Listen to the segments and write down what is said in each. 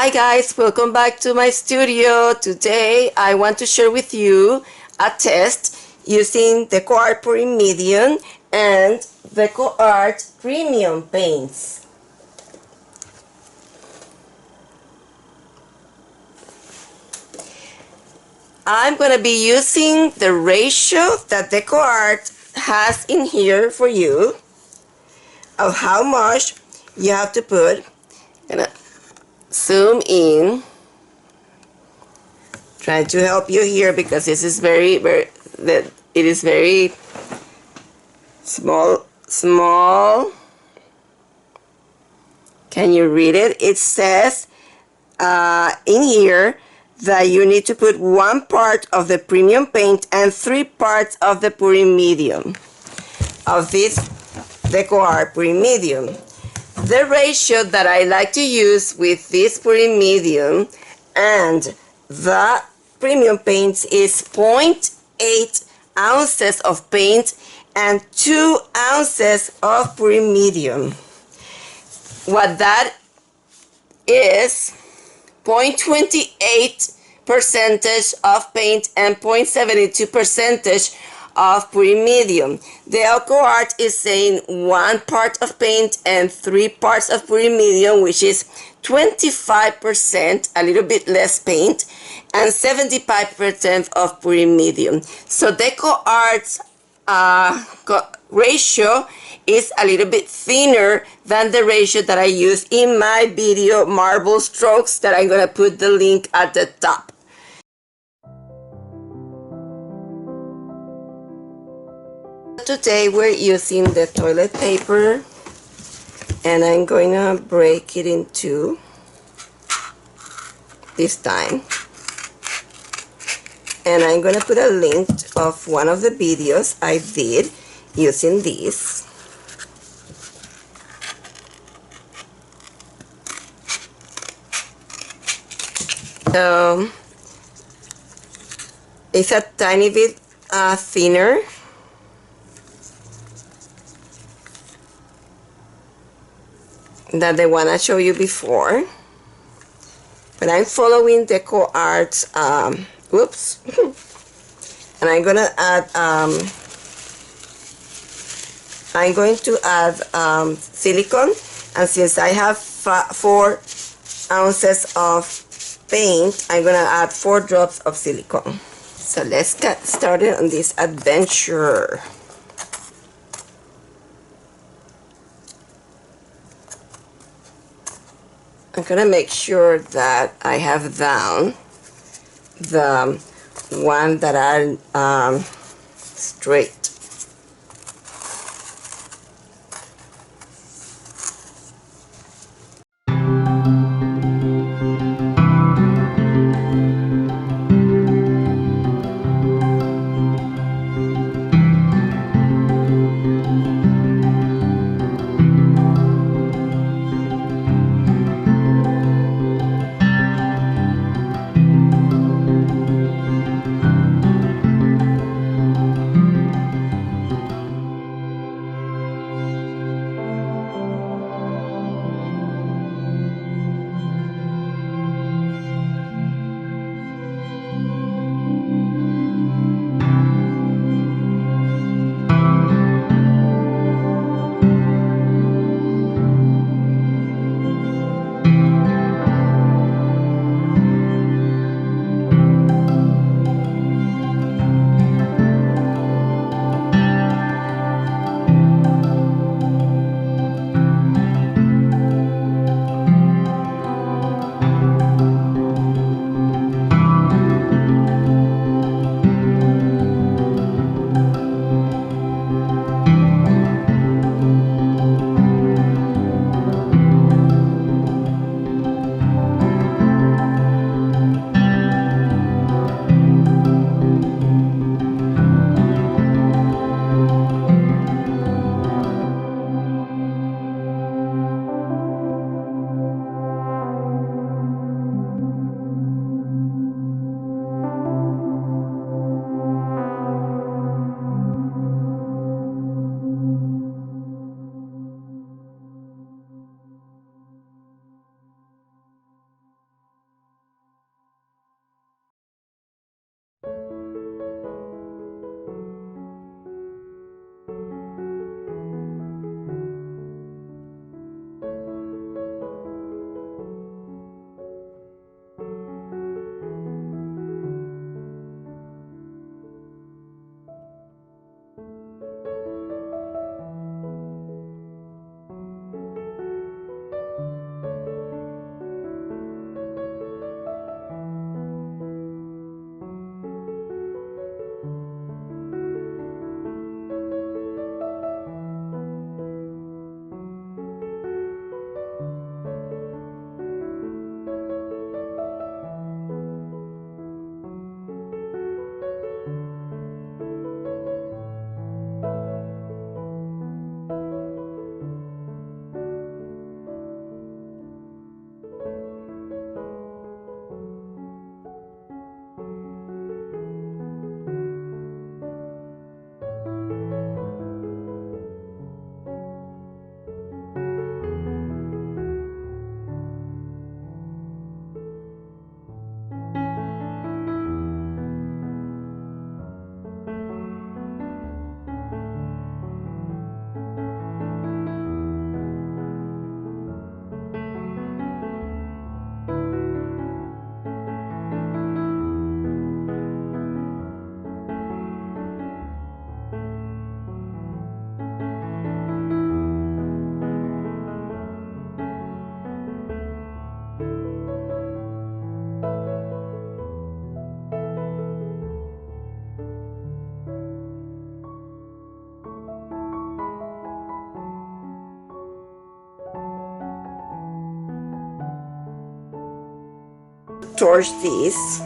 Hi guys, welcome back to my studio. Today I want to share with you a test using DecoArt Pouring Medium and DecoArt Premium paints. I'm going to be using the ratio that DecoArt has in here for you of how much you have to put. I'm going to zoom in, trying to help you here because this is very small. Can you read it? It says in here that you need to put 1 part of the premium paint and 3 parts of the pouring medium of this DecoArt Pouring Medium. The ratio that I like to use with this pouring medium and the premium paints is 0.8 ounces of paint and 2 ounces of pouring medium. What that is, 0.28 percentage of paint and 0.72 percentage of pouring medium. The DecoArt is saying 1 part of paint and 3 parts of pouring medium, which is 25%, a little bit less paint, and 75% of pouring medium. So DecoArt's ratio is a little bit thinner than the ratio that I use in my video marble strokes that I'm going to put the link at the top. Today we're using the toilet paper and I'm going to break it in two this time. And I'm going to put a link of one of the videos I did using this. So it's a tiny bit thinner. Than the one I showed you before. But I'm following DecoArt's whoops. And I'm going to add silicone, and since I have 4 ounces of paint, I'm going to add 4 drops of silicone. So let's get started on this adventure. I'm going to make sure that I have down the one that are straight. torch these.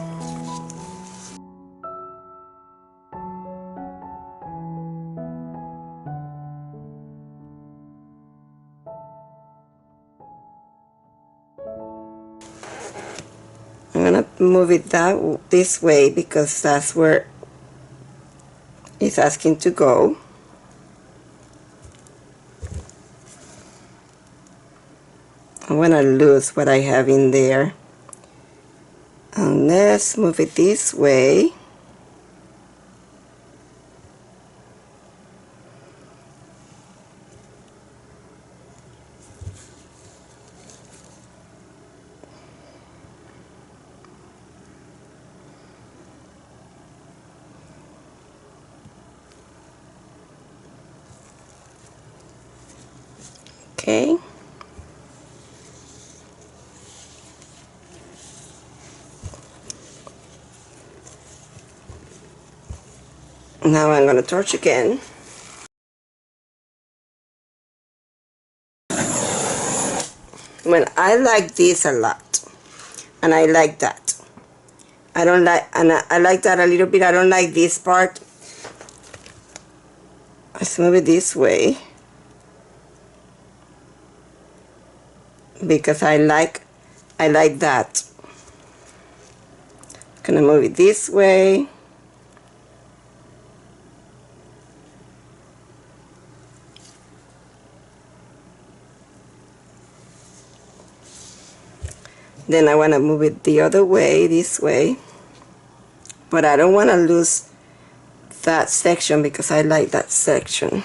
I'm gonna move it this way because that's where it's asking to go. I want to lose what I have in there. And let's move it this way. Okay. Now I'm going to torch again. Well, I like this a lot, and I like that. I don't like, and I like that a little bit. I don't like this part. Let's move it this way because I like that. Gonna move it this way. Then I want to move it the other way, this way. But I don't want to lose that section because I like that section.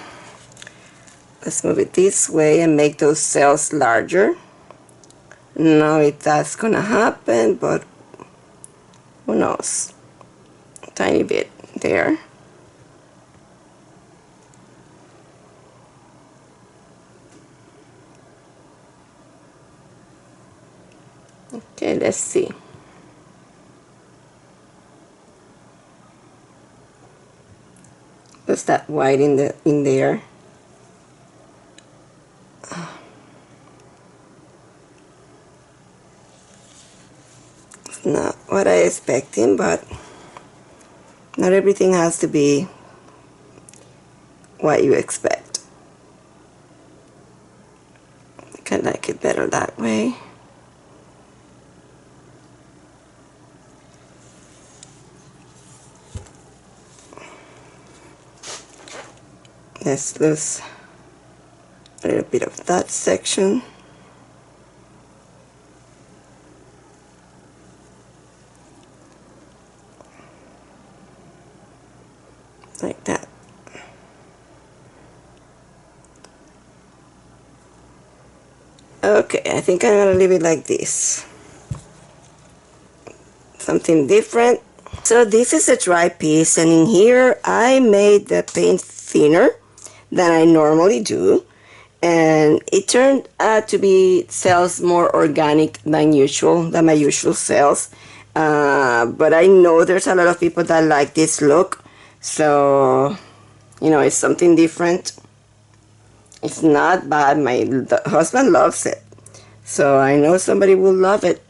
Let's move it this way and make those cells larger. Now if that's going to happen, but who knows. A tiny bit there. Okay, let's see. What's that white in there? It's not what I expected, but not everything has to be what you expect. I think I like it better that way. Let's lose a little bit of that section. Like that. Okay, I think I'm gonna leave it like this. Something different. So this is a dry piece, and in here I made the paint thinner than I normally do, and it turned out to be cells more organic than my usual cells. But I know there's a lot of people that like this look, so you know, it's something different. It's not bad. My husband loves it, so I know somebody will love it.